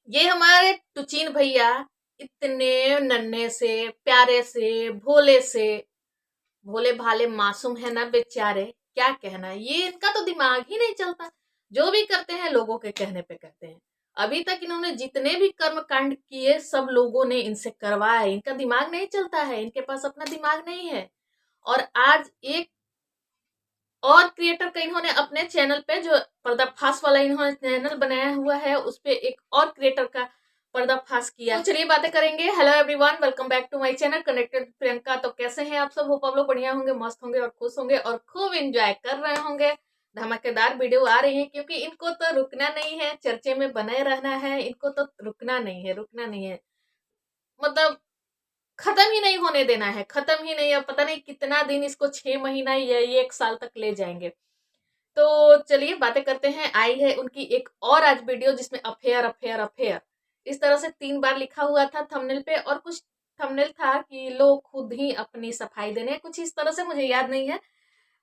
ये हमारे टुचीन भैया इतने नन्हे से, प्यारे से, भोले से, भोले भाले मासूम है ना बेचारे। क्या कहना, ये इनका तो दिमाग ही नहीं चलता। जो भी करते हैं लोगों के कहने पे करते हैं। अभी तक इन्होंने जितने भी कर्म कांड किए सब लोगों ने इनसे करवाया। इनका दिमाग नहीं चलता है, इनके पास अपना दिमाग नहीं है। और आज एक और क्रिएटर का इन्होंने अपने चैनल पे, जो पर्दाफाश वाला इन्होंने चैनल बनाया हुआ है, उस पे एक और क्रिएटर का पर्दाफाश किया। तो चलिए बातें करेंगे। Hello everyone, welcome back to my channel connected Priyanka. तो कैसे हैं आप सब? होप आप लोग बढ़िया होंगे, मस्त होंगे और खुश होंगे और खूब एंजॉय कर रहे होंगे। धमाकेदार वीडियो आ रही है क्योंकि इनको तो रुकना नहीं है, चर्चे में बने रहना है। इनको तो रुकना नहीं है, रुकना नहीं है, मतलब खत्म ही नहीं होने देना है, खत्म ही नहीं। अब पता नहीं कितना दिन, इसको 6 महीना या 1 साल तक ले जाएंगे। तो चलिए बातें करते हैं। आई है उनकी एक और आज वीडियो जिसमें अफेयर अफेयर अफेयर इस तरह से 3 बार लिखा हुआ था थंबनेल पे, और कुछ थंबनेल था कि लोग खुद ही अपनी सफाई देने, कुछ इस तरह से, मुझे याद नहीं है।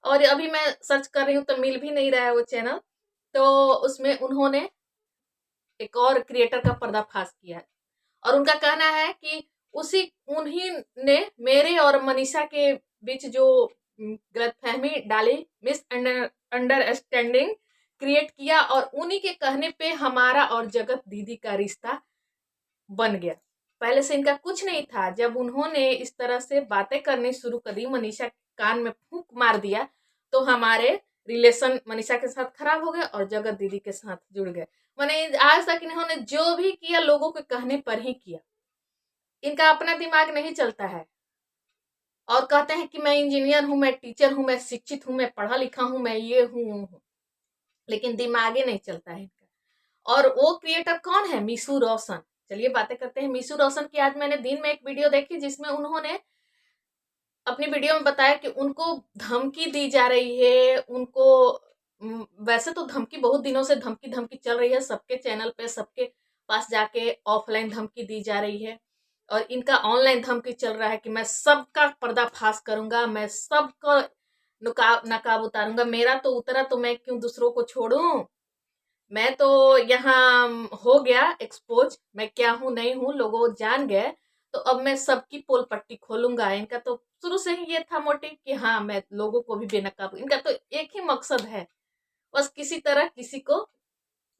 और अभी मैं सर्च कर रही हूँ तो मिल भी नहीं रहा है वो चैनल। तो उसमें उन्होंने एक और क्रिएटर का पर्दाफाश किया है और उनका कहना है कि उन्हीं ने मेरे और मनीषा के बीच जो गलतफहमी डाली, मिस अंडरस्टैंडिंग क्रिएट किया, और उन्हीं के कहने पे हमारा और जगत दीदी का रिश्ता बन गया। पहले से इनका कुछ नहीं था। जब उन्होंने इस तरह से बातें करनी शुरू कर दी, मनीषा के कान में फूंक मार दिया, तो हमारे रिलेशन मनीषा के साथ खराब हो गए और जगत दीदी के साथ जुड़ गए। मैंने आज तक इन्होंने जो भी किया लोगों के कहने पर ही किया। इनका अपना दिमाग नहीं चलता है। और कहते हैं कि मैं इंजीनियर हूं, मैं टीचर हूं, मैं शिक्षित हूं, मैं पढ़ा लिखा हूं, मैं ये हूं, लेकिन दिमाग ही नहीं चलता है इनका। और वो क्रिएटर कौन है? मीशू रोशन। चलिए बातें करते हैं मीशू रोशन की। आज मैंने दिन में एक वीडियो देखी जिसमें उन्होंने अपनी वीडियो में बताया कि उनको धमकी दी जा रही है। उनको वैसे तो धमकी बहुत दिनों से धमकी धमकी चल रही है, सबके चैनल पे, सबके पास जाके ऑफलाइन धमकी दी जा रही है। और इनका ऑनलाइन धमकी चल रहा है कि मैं सबका पर्दाफाश करूंगा, मैं सबका नकाब उतारूंगा। मेरा तो उतरा तो मैं क्यों दूसरों को छोड़ूं? मैं तो यहाँ हो गया एक्सपोज, मैं क्या हूँ नहीं हूँ लोगों जान गए, तो अब मैं सबकी पोल पट्टी खोलूंगा। इनका तो शुरू से ही ये था मोटिव कि हाँ मैं लोगों को भी बेनकाब। इनका तो एक ही मकसद है, बस किसी तरह किसी को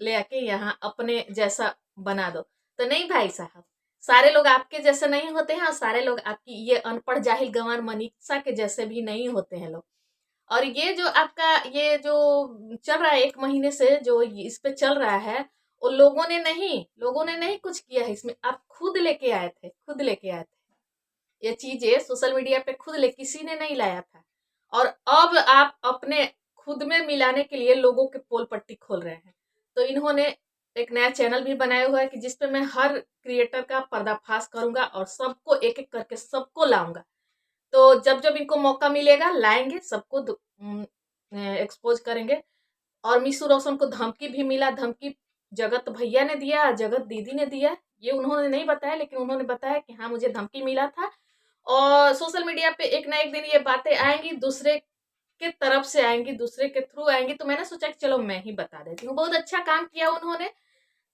ले आके यहाँ अपने जैसा बना दो। तो नहीं भाई साहब, सारे लोग आपके जैसे नहीं होते हैं और सारे लोग आपकी ये अनपढ़ जाहिल गंवार मनीषा के जैसे भी नहीं होते हैं लोग। और ये जो आपका ये जो चल रहा है 1 महीने से जो इस पे चल रहा है, वो लोगों ने नहीं कुछ किया है इसमें। आप खुद लेके आए थे, खुद लेके आए थे ये चीजें सोशल मीडिया पे, किसी ने नहीं लाया था। और अब आप अपने खुद में मिलाने के लिए लोगों के पोल पट्टी खोल रहे हैं। तो इन्होंने एक नया चैनल भी बनाया हुआ है कि जिसपे मैं हर क्रिएटर का पर्दाफाश करूंगा और सबको एक एक करके सबको लाऊंगा। तो जब जब इनको मौका मिलेगा लाएंगे, सबको एक्सपोज करेंगे। और मीशू रोशन को धमकी भी मिला, धमकी जगत भैया ने दिया, जगत दीदी ने दिया। ये उन्होंने नहीं बताया, लेकिन उन्होंने बताया कि हाँ मुझे धमकी मिला था। और सोशल मीडिया पे एक ना एक दिन ये बातें आएंगी, दूसरे के तरफ से आएंगी, दूसरे के थ्रू आएंगी। तो मैंने सोचा कि चलो मैं ही बता देती हूँ। बहुत अच्छा काम किया उन्होंने।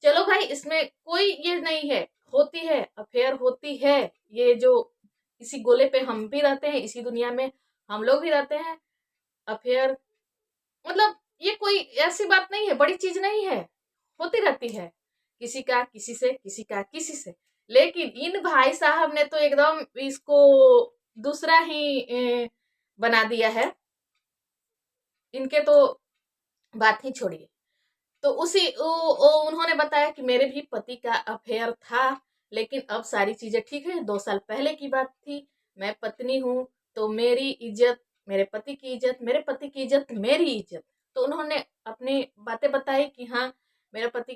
चलो भाई, इसमें कोई ये नहीं है, होती है अफेयर, होती है। ये जो इसी गोले पे हम भी रहते हैं, इसी दुनिया में हम लोग भी रहते हैं। अफेयर मतलब ये कोई ऐसी बात नहीं है, बड़ी चीज नहीं है, होती रहती है। किसी का किसी से, किसी का किसी से। लेकिन इन भाई साहब ने तो एकदम इसको दूसरा ही बना दिया है। इनके तो बात ही छोड़िए। तो उन्होंने बताया कि मेरे भी पति का अफेयर था, लेकिन अब सारी चीजें ठीक है। 2 साल पहले की बात थी। मैं पत्नी हूँ तो मेरी इज्जत मेरे पति की इज्जत, मेरे पति की इज्जत मेरी इज्जत। तो उन्होंने अपनी बातें बताई कि हाँ मेरे पति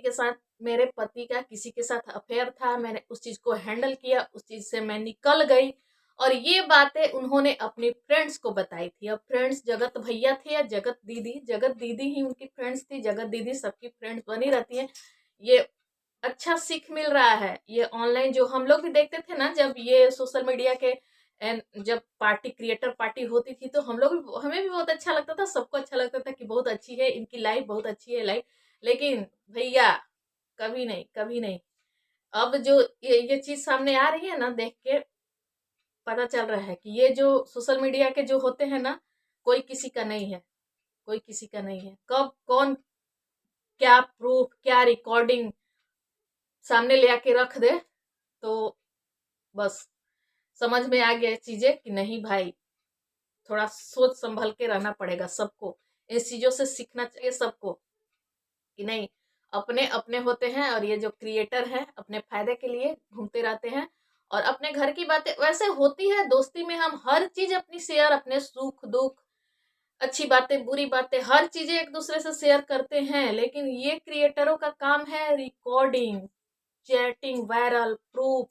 का किसी के साथ अफेयर था, मैंने उस चीज को हैंडल किया, उस चीज से मैं निकल गई। और ये बातें उन्होंने अपनी फ्रेंड्स को बताई थी। अब फ्रेंड्स जगत भैया थे या जगत दीदी ही उनकी फ्रेंड्स थी। जगत दीदी सबकी फ्रेंड्स बनी रहती है। ये अच्छा सीख मिल रहा है। ये ऑनलाइन जो हम लोग भी देखते थे ना, जब ये सोशल मीडिया के जब पार्टी, क्रिएटर पार्टी होती थी, तो हमें भी बहुत अच्छा लगता था, सबको अच्छा लगता था कि बहुत अच्छी है इनकी लाइफ, बहुत अच्छी है लाइफ। लेकिन भैया कभी नहीं, कभी नहीं। अब जो ये चीज सामने आ रही है ना, देख के पता चल रहा है कि ये जो सोशल मीडिया के जो होते हैं ना, कोई किसी का नहीं है, कोई किसी का नहीं है। कब कौन क्या प्रूफ, क्या रिकॉर्डिंग सामने ले आके रख दे, तो बस समझ में आ गया चीजें कि नहीं भाई, थोड़ा सोच संभल के रहना पड़ेगा सबको। इस चीजों से सीखना चाहिए सबको कि नहीं, अपने अपने होते हैं, और ये जो क्रिएटर हैं अपने फायदे के लिए घूमते रहते हैं। और अपने घर की बातें वैसे होती है, दोस्ती में हम हर चीज अपनी शेयर, अपने सुख दुख, अच्छी बातें बुरी बातें, हर चीजें एक दूसरे से शेयर करते हैं। लेकिन ये क्रिएटरों का काम है recording, chatting, viral, proof.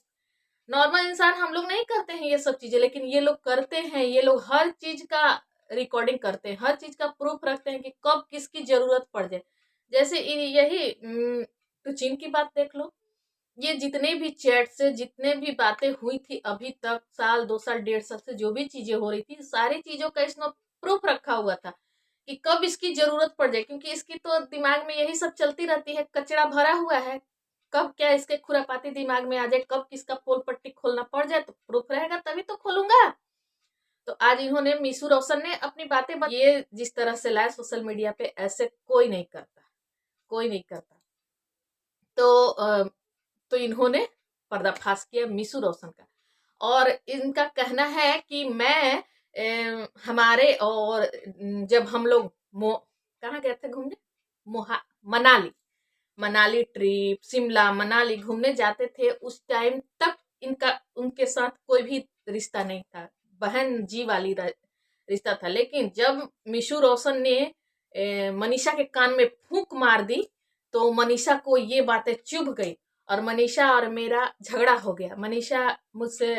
Normal इंसान हम लोग नहीं करते हैं ये सब चीजें, लेकिन ये लोग करते हैं। ये लोग हर चीज का रिकॉर्डिंग करते हैं, हर चीज का प्रूफ रखते हैं कि कब किसकी जरूरत पड़ जाए। जैसे यही तो चीन की बात देख लो। ये जितने भी चैट से जितने भी बातें हुई थी अभी तक, साल 2 साल 1.5 साल से जो भी चीजें हो रही थी, सारी चीजों का इसमें प्रूफ रखा हुआ था कि कब इसकी जरूरत पड़ जाए। क्योंकि इसकी तो दिमाग में यही सब चलती रहती है, कचरा भरा हुआ है। कब क्या इसके खुरापाती दिमाग में आ जाए, कब किसका पोल पट्टी खोलना पड़ जाए, तो प्रूफ रहेगा तभी तो खोलूंगा। तो आज इन्होंने मीशू रोशन ने अपनी बातें ये जिस तरह से लाए सोशल मीडिया पे, ऐसे कोई नहीं करता, कोई नहीं करता। तो इन्होंने पर्दाफाश किया मीशू रोशन का। और इनका कहना है कि मैं हमारे, और जब हम लोग कहाँ गए थे घूमने, मनाली, मनाली ट्रिप, शिमला मनाली घूमने जाते थे, उस टाइम तक इनका उनके साथ कोई भी रिश्ता नहीं था, बहन जी वाली रिश्ता था। लेकिन जब मीशू रोशन ने मनीषा के कान में फूंक मार दी, तो मनीषा को ये बातें चुभ गई, और मनीषा और मेरा झगड़ा हो गया। मनीषा मुझसे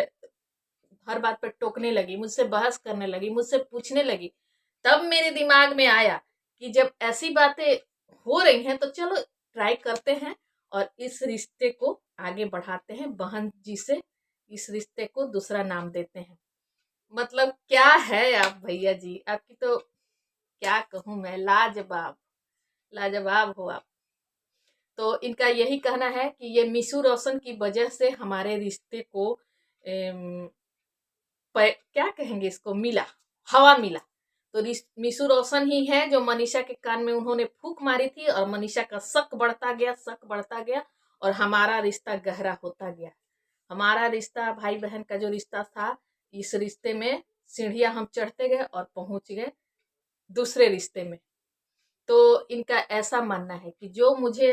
हर बात पर टोकने लगी, मुझसे बहस करने लगी, मुझसे पूछने लगी। तब मेरे दिमाग में आया कि जब ऐसी बातें हो रही हैं तो चलो ट्राई करते हैं और इस रिश्ते को आगे बढ़ाते हैं, बहन जी से इस रिश्ते को दूसरा नाम देते हैं। मतलब क्या है आप भैया जी, आपकी तो क्या कहूं मैं, लाजवाब, लाजवाब हो आप। तो इनका यही कहना है कि ये मीशू रोशन की वजह से हमारे रिश्ते को क्या कहेंगे इसको, मिला, हवा मिला। तो मीशू रोशन ही है जो मनीषा के कान में उन्होंने फूंक मारी थी, और मनीषा का शक बढ़ता गया, शक बढ़ता गया, और हमारा रिश्ता गहरा होता गया। हमारा रिश्ता, भाई बहन का जो रिश्ता था, इस रिश्ते में सीढ़ियां हम चढ़ते गए और पहुंच गए दूसरे रिश्ते में। तो इनका ऐसा मानना है कि जो मुझे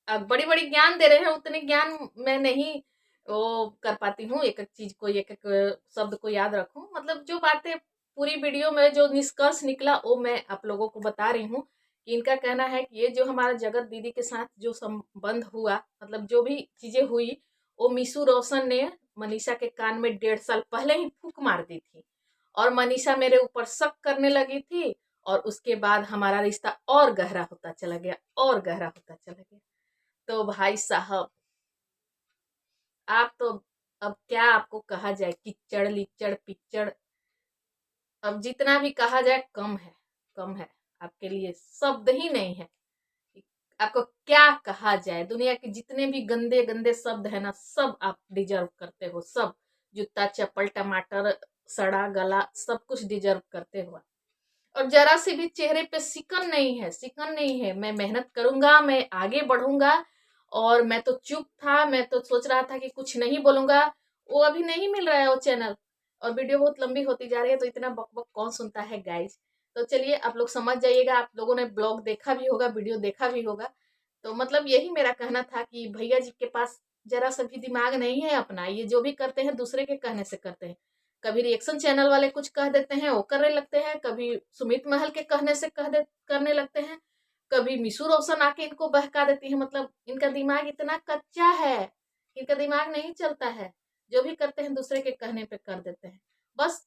बड़ी बड़ी ज्ञान दे रहे हैं, उतने ज्ञान मैं नहीं वो कर पाती हूँ, एक एक चीज को, एक एक शब्द को याद रखूं। मतलब जो बातें पूरी वीडियो में जो निष्कर्ष निकला वो मैं आप लोगों को बता रही हूँ। कि इनका कहना है कि ये जो हमारा जगत दीदी के साथ जो संबंध हुआ, मतलब जो भी चीजें हुई, वो मीशू रोशन ने मनीषा के कान में 1.5 साल पहले ही फूंक मार दी थी, और मनीषा मेरे ऊपर शक करने लगी थी, और उसके बाद हमारा रिश्ता और गहरा होता चला गया, और गहरा होता चला गया। तो भाई साहब, आप तो, अब क्या आपको कहा जाए, किच्चड़ लिच्चड़ पिच्चड़, अब जितना भी कहा जाए कम है, कम है। आपके लिए शब्द ही नहीं है, आपको क्या कहा जाए। दुनिया के जितने भी गंदे गंदे शब्द है ना, सब आप डिजर्व करते हो, सब, जूता चप्पल टमाटर सड़ा गला सब कुछ डिजर्व करते हो। और जरा सी भी चेहरे पे सिकन नहीं है, सिकन नहीं है। मैं मेहनत करूंगा, मैं आगे बढ़ूंगा। और मैं तो चुप था, मैं तो सोच रहा था कि कुछ नहीं बोलूंगा, वो अभी नहीं मिल रहा है वो चैनल, और वीडियो बहुत लंबी होती जा रही है, तो इतना बक बक कौन सुनता है गाइज। तो चलिए आप लोग समझ जाइएगा, आप लोगों ने ब्लॉग देखा भी होगा, वीडियो देखा भी होगा। तो मतलब यही मेरा कहना था कि भैया जी के पास जरा सा भी दिमाग नहीं है अपना, ये जो भी करते हैं दूसरे के कहने से करते हैं। कभी रिएक्शन चैनल वाले कुछ कह देते हैं, वो करने लगते हैं, कभी सुमित महल के कहने से करने लगते हैं, कभी मीशू रोशन आके इनको बहका देती है। मतलब इनका दिमाग इतना कच्चा है, इनका दिमाग नहीं चलता है, जो भी करते हैं दूसरे के कहने पे कर देते हैं। बस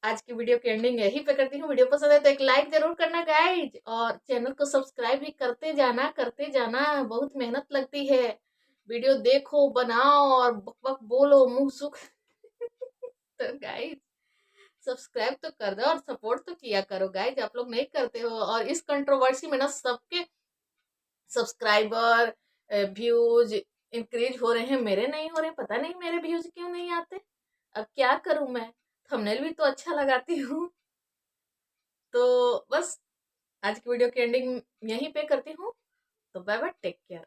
आज की वीडियो की एंडिंग यही पे करती हूँ। वीडियो पसंद है तो एक लाइक जरूर करना गाइज, और चैनल को सब्सक्राइब भी करते जाना, करते जाना, बहुत मेहनत लगती है। वीडियो देखो, बनाओ और बक बक बोलो, मुंह सुख तो गाइज सब्सक्राइब तो कर दो और सपोर्ट तो किया करो गाइज, आप लोग नहीं करते हो। और इस कंट्रोवर्सी में ना सबके सब्सक्राइबर, व्यूज, इंक्रीज हो रहे हैं, मेरे नहीं हो रहे, पता नहीं मेरे व्यूज क्यों नहीं आते। अब क्या करूं मैं, थंबनेल भी तो अच्छा लगाती हूँ। तो बस आज की वीडियो की एंडिंग यहीं पे करती हूँ। तो बाय बाय, टेक केयर।